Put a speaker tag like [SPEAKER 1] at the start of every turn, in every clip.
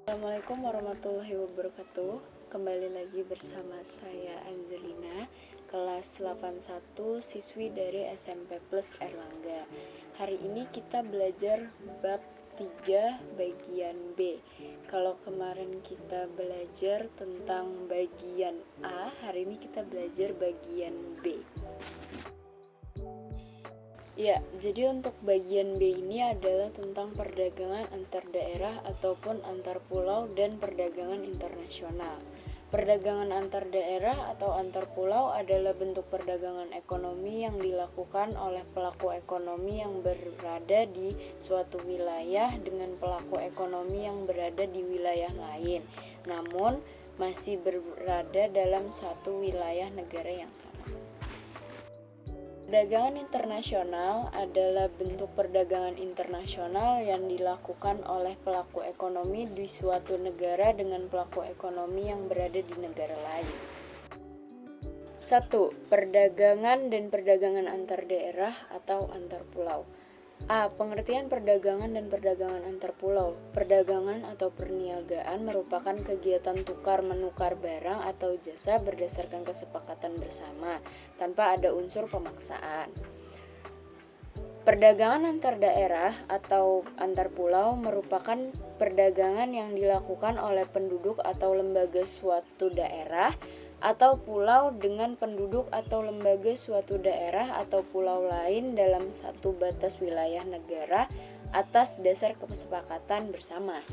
[SPEAKER 1] Assalamualaikum warahmatullahi wabarakatuh. Kembali lagi bersama saya Angelina, kelas 81, siswi dari SMP Plus Erlangga. Hari ini kita belajar bab 3 bagian B. Kalau kemarin kita belajar tentang bagian A, hari ini kita belajar bagian B. Ya, jadi untuk bagian B ini adalah tentang perdagangan antar daerah ataupun antar pulau dan perdagangan internasional. Perdagangan antar daerah atau antar pulau adalah bentuk perdagangan ekonomi yang dilakukan oleh pelaku ekonomi yang berada di suatu wilayah dengan pelaku ekonomi yang berada di wilayah lain, namun masih berada dalam satu wilayah negara yang sama. Perdagangan internasional adalah bentuk perdagangan internasional yang dilakukan oleh pelaku ekonomi di suatu negara dengan pelaku ekonomi yang berada di negara lain. 1. Perdagangan dan perdagangan antar daerah atau antar pulau. A. Pengertian perdagangan dan perdagangan antar pulau. Perdagangan atau perniagaan merupakan kegiatan tukar-menukar barang atau jasa berdasarkan kesepakatan bersama, tanpa ada unsur pemaksaan. Perdagangan antar daerah atau antar pulau merupakan perdagangan yang dilakukan oleh penduduk atau lembaga suatu daerah atau pulau dengan penduduk atau lembaga suatu daerah atau pulau lain dalam satu batas wilayah negara atas dasar kesepakatan bersama.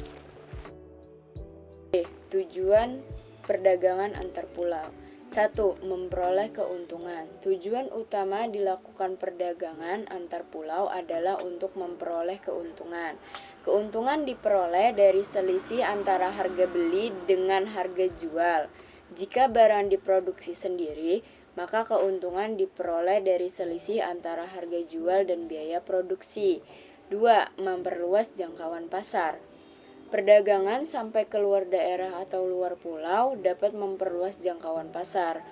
[SPEAKER 1] B. Tujuan perdagangan antar pulau. 1. Memperoleh keuntungan. Tujuan utama dilakukan perdagangan antar pulau adalah untuk memperoleh keuntungan. Keuntungan diperoleh dari selisih antara harga beli dengan harga jual. Jika barang diproduksi sendiri, maka keuntungan diperoleh dari selisih antara harga jual dan biaya produksi. 2. Memperluas jangkauan pasar. Perdagangan sampai ke luar daerah atau luar pulau dapat memperluas jangkauan pasar.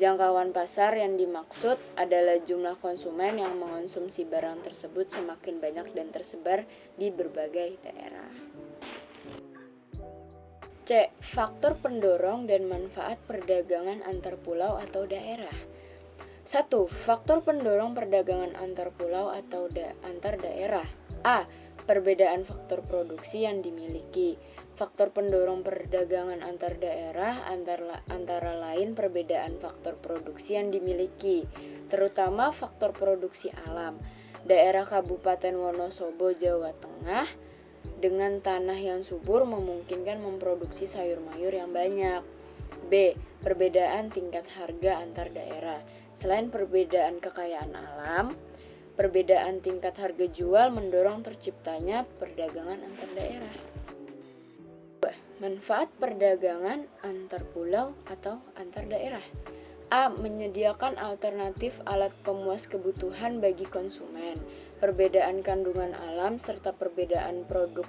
[SPEAKER 1] Jangkauan pasar yang dimaksud adalah jumlah konsumen yang mengonsumsi barang tersebut semakin banyak dan tersebar di berbagai daerah. C. Faktor pendorong dan manfaat perdagangan antar pulau atau daerah. 1. Faktor pendorong perdagangan antar pulau atau antar daerah. A. Perbedaan faktor produksi yang dimiliki. Faktor pendorong perdagangan antar daerah antara lain perbedaan faktor produksi yang dimiliki, terutama faktor produksi alam. Daerah Kabupaten Wonosobo, Jawa Tengah dengan tanah yang subur memungkinkan memproduksi sayur mayur yang banyak. B. Perbedaan tingkat harga antar daerah. Selain perbedaan kekayaan alam, perbedaan tingkat harga jual mendorong terciptanya perdagangan antar daerah. Manfaat perdagangan antar pulau atau antar daerah. A. Menyediakan alternatif alat pemuas kebutuhan bagi konsumen. Perbedaan kandungan alam serta perbedaan produk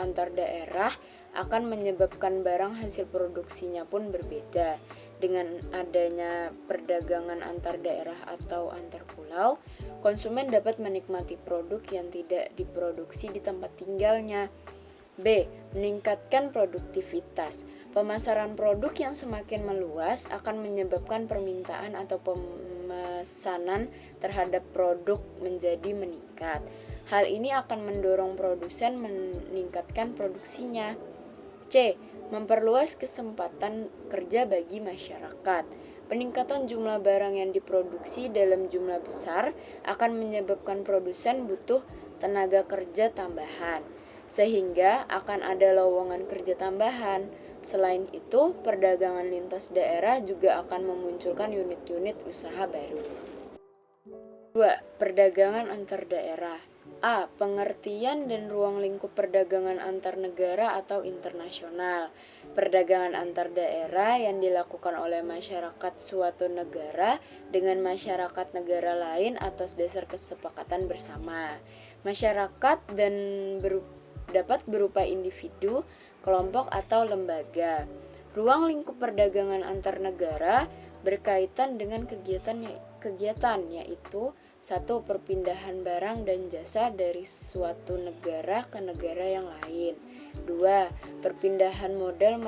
[SPEAKER 1] antar daerah akan menyebabkan barang hasil produksinya pun berbeda. Dengan adanya perdagangan antar daerah atau antar pulau, konsumen dapat menikmati produk yang tidak diproduksi di tempat tinggalnya. B. Meningkatkan produktivitas. Pemasaran produk yang semakin meluas akan menyebabkan permintaan atau pemesanan terhadap produk menjadi meningkat. Hal ini akan mendorong produsen meningkatkan produksinya. C. Memperluas kesempatan kerja bagi masyarakat. Peningkatan jumlah barang yang diproduksi dalam jumlah besar akan menyebabkan produsen butuh tenaga kerja tambahan, sehingga akan ada lowongan kerja tambahan. Selain itu, perdagangan lintas daerah juga akan memunculkan unit-unit usaha baru. 2. Perdagangan antar daerah. A. Pengertian dan ruang lingkup perdagangan antar negara atau internasional. Perdagangan antar daerah yang dilakukan oleh masyarakat suatu negara dengan masyarakat negara lain atas dasar kesepakatan bersama. Masyarakat dan dapat berupa individu, kelompok atau lembaga. Ruang lingkup perdagangan antar negara berkaitan dengan kegiatan yaitu 1. Perpindahan barang dan jasa dari suatu negara ke negara yang lain. 2. Perpindahan modal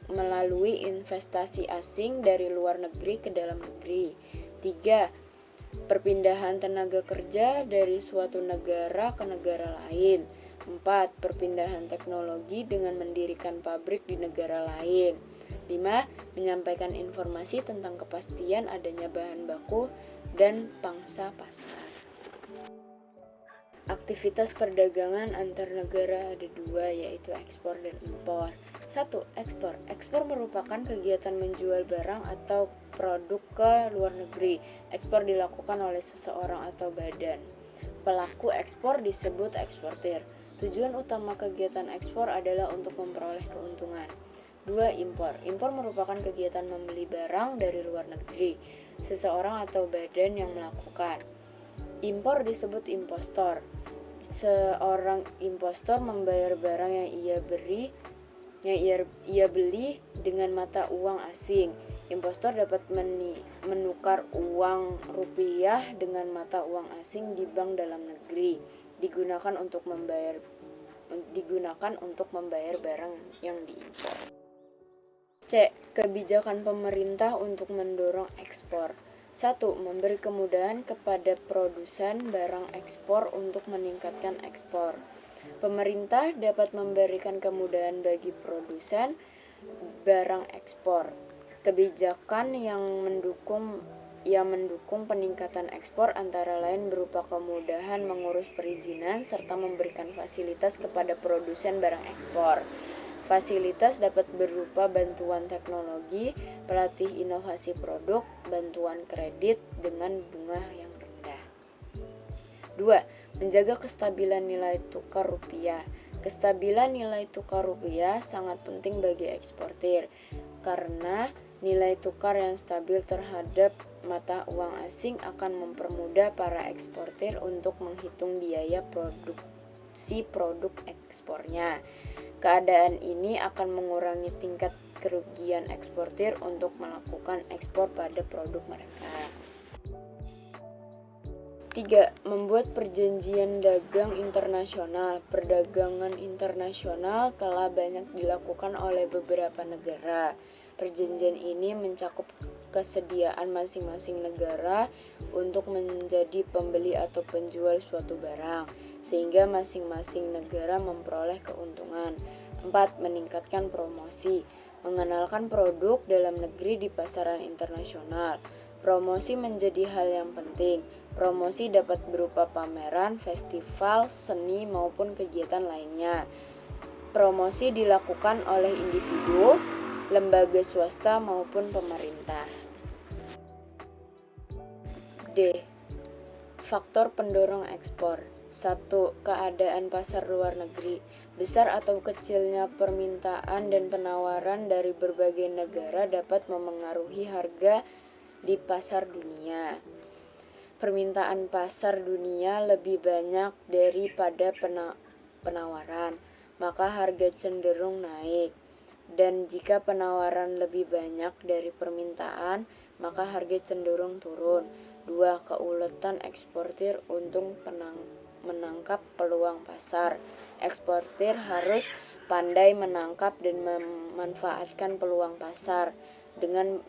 [SPEAKER 1] melalui investasi asing dari luar negeri ke dalam negeri. 3. Perpindahan tenaga kerja dari suatu negara ke negara lain. 4. Perpindahan teknologi dengan mendirikan pabrik di negara lain. 5. Menyampaikan informasi tentang kepastian adanya bahan baku dan pangsa pasar. Aktivitas perdagangan antar negara ada dua, yaitu ekspor dan impor. 1. Ekspor. Ekspor merupakan kegiatan menjual barang atau produk ke luar negeri. Ekspor dilakukan oleh seseorang atau badan. Pelaku ekspor disebut eksportir. Tujuan utama kegiatan ekspor adalah untuk memperoleh keuntungan. 2. Impor. Impor merupakan kegiatan membeli barang dari luar negeri. Seseorang atau badan yang melakukan. Impor disebut impostor. Seorang impostor membayar barang yang ia beli dengan mata uang asing. Impostor dapat menukar uang rupiah dengan mata uang asing di bank dalam negeri, digunakan untuk membayar barang yang diimpor. C. Kebijakan pemerintah untuk mendorong ekspor. 1. Memberi kemudahan kepada produsen barang ekspor untuk meningkatkan ekspor. Pemerintah dapat memberikan kemudahan bagi produsen barang ekspor. Kebijakan yang mendukung peningkatan ekspor antara lain berupa kemudahan mengurus perizinan serta memberikan fasilitas kepada produsen barang ekspor. Fasilitas dapat berupa bantuan teknologi, pelatih inovasi produk, bantuan kredit dengan bunga yang rendah. 2. Menjaga kestabilan nilai tukar rupiah. Kestabilan nilai tukar rupiah sangat penting bagi eksportir karena nilai tukar yang stabil terhadap mata uang asing akan mempermudah para eksportir untuk menghitung biaya produksi produk ekspornya. Keadaan ini akan mengurangi tingkat kerugian eksportir untuk melakukan ekspor pada produk mereka. 3. Membuat perjanjian dagang internasional. Perdagangan internasional telah banyak dilakukan oleh beberapa negara. Perjanjian ini mencakup kesediaan masing-masing negara untuk menjadi pembeli atau penjual suatu barang, sehingga masing-masing negara memperoleh keuntungan. 4. Meningkatkan promosi. Mengenalkan produk dalam negeri di pasaran internasional. Promosi menjadi hal yang penting. Promosi dapat berupa pameran, festival, seni, maupun kegiatan lainnya. Promosi dilakukan oleh individu, lembaga swasta, maupun pemerintah. D. Faktor pendorong ekspor. 1. Keadaan pasar luar negeri. Besar atau kecilnya permintaan dan penawaran dari berbagai negara dapat memengaruhi harga di pasar dunia. Permintaan pasar dunia lebih banyak daripada penawaran, maka harga cenderung naik. Dan jika penawaran lebih banyak dari permintaan, maka harga cenderung turun. 2. Keuletan eksportir untuk menangkap peluang pasar. Eksportir harus pandai menangkap dan memanfaatkan peluang pasar. Dengan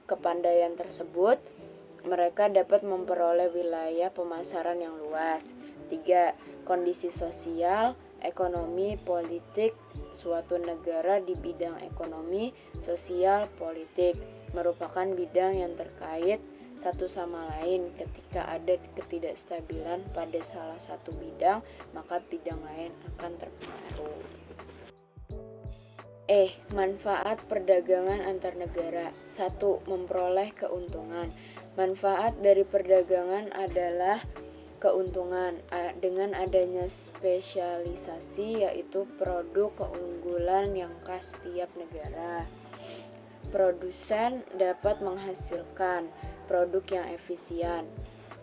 [SPEAKER 1] kepandaian tersebut, mereka dapat memperoleh wilayah pemasaran yang luas. 3. Kondisi sosial, ekonomi, politik suatu negara di bidang ekonomi, sosial, politik merupakan bidang yang terkait satu sama lain. Ketika ada ketidakstabilan pada salah satu bidang, maka bidang lain akan terpengaruh. Manfaat perdagangan antar negara. 1. Memperoleh keuntungan. Manfaat dari perdagangan adalah keuntungan dengan adanya spesialisasi, yaitu produk keunggulan yang khas tiap negara. Produsen dapat menghasilkan produk yang efisien.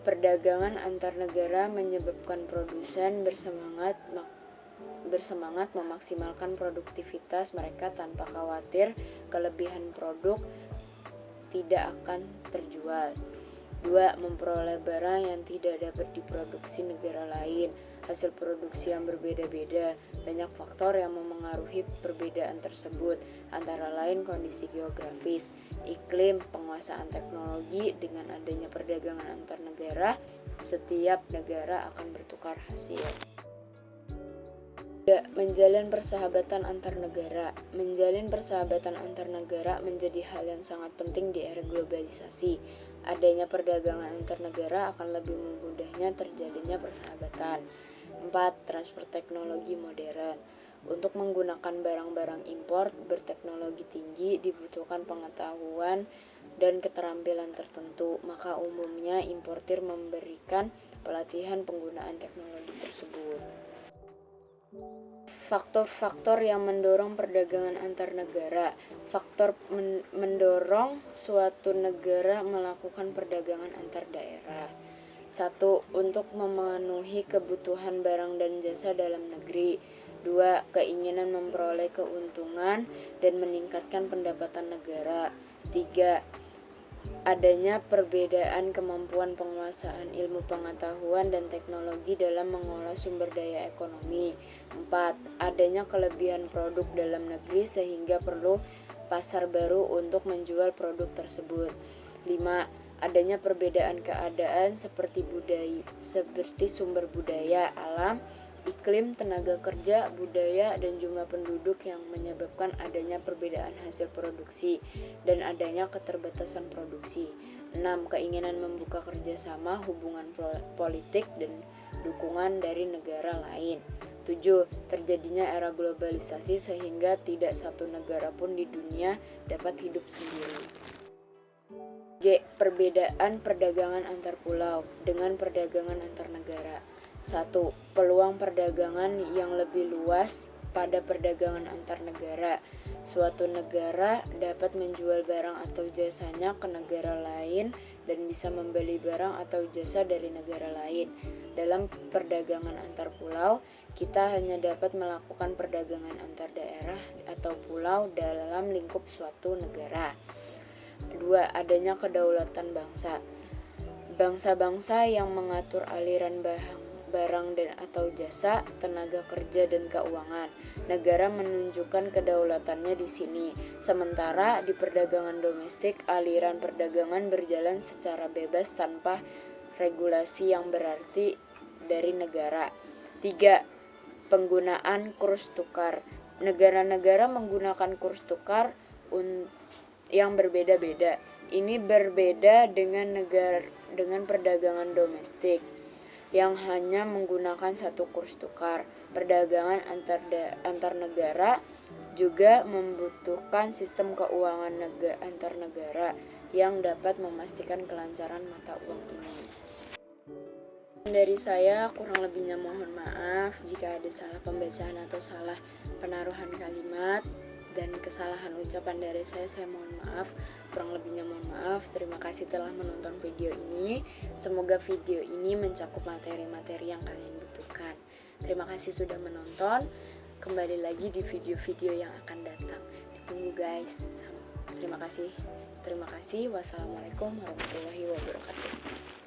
[SPEAKER 1] Perdagangan antar negara menyebabkan produsen bersemangat memaksimalkan produktivitas mereka tanpa khawatir kelebihan produk tidak akan terjual. 2. Memperoleh barang yang tidak dapat diproduksi negara lain. hasil produksi yang berbeda-beda. Banyak faktor yang memengaruhi perbedaan tersebut, antara lain kondisi geografis, iklim, penguasaan teknologi. Dengan adanya perdagangan antar negara, setiap negara akan bertukar hasil. Menjalin persahabatan antar negara. Menjalin persahabatan antar negara menjadi hal yang sangat penting di era globalisasi. Adanya perdagangan antar negara akan lebih memudahnya terjalinnya persahabatan. 4. Transfer teknologi modern. Untuk menggunakan barang-barang impor berteknologi tinggi dibutuhkan pengetahuan dan keterampilan tertentu, maka umumnya importir memberikan pelatihan penggunaan teknologi tersebut. Faktor-faktor yang mendorong perdagangan antar negara. Faktor mendorong suatu negara melakukan perdagangan antar daerah. 1. Untuk memenuhi kebutuhan barang dan jasa dalam negeri. 2. Keinginan memperoleh keuntungan dan meningkatkan pendapatan negara. 3. Adanya perbedaan kemampuan penguasaan ilmu pengetahuan dan teknologi dalam mengolah sumber daya ekonomi. 4. Adanya kelebihan produk dalam negeri sehingga perlu pasar baru untuk menjual produk tersebut. 5. Adanya perbedaan keadaan seperti sumber budaya, alam, iklim, tenaga kerja, budaya, dan jumlah penduduk yang menyebabkan adanya perbedaan hasil produksi dan adanya keterbatasan produksi. 6. Keinginan membuka kerjasama, hubungan politik, dan dukungan dari negara lain. 7. Terjadinya era globalisasi sehingga tidak satu negara pun di dunia dapat hidup sendiri. G. Perbedaan perdagangan antar pulau dengan perdagangan antar negara. 1. Peluang perdagangan yang lebih luas pada perdagangan antar negara. Suatu negara dapat menjual barang atau jasanya ke negara lain dan bisa membeli barang atau jasa dari negara lain. Dalam perdagangan antar pulau, kita hanya dapat melakukan perdagangan antar daerah atau pulau dalam lingkup suatu negara. 2. Adanya kedaulatan bangsa. Bangsa-bangsa yang mengatur aliran barang dan atau jasa, tenaga kerja, dan keuangan. Negara menunjukkan kedaulatannya di sini. Sementara di perdagangan domestik, aliran perdagangan berjalan secara bebas tanpa regulasi yang berarti dari negara. 3. Penggunaan kurs tukar. Negara-negara menggunakan kurs tukar yang berbeda-beda. Ini berbeda dengan perdagangan domestik yang hanya menggunakan satu kurs tukar. Perdagangan antar negara juga membutuhkan sistem keuangan antar negara yang dapat memastikan kelancaran mata uang ini. Dari saya, kurang lebihnya mohon maaf jika ada salah pembacaan atau salah penaruhan kalimat dan kesalahan ucapan dari saya mohon maaf. Kurang lebihnya mohon maaf. Terima kasih telah menonton video ini. Semoga video ini mencakup materi-materi yang kalian butuhkan. Terima kasih sudah menonton. Kembali lagi di video-video yang akan datang. Ditunggu guys. Terima kasih. Wassalamualaikum warahmatullahi wabarakatuh.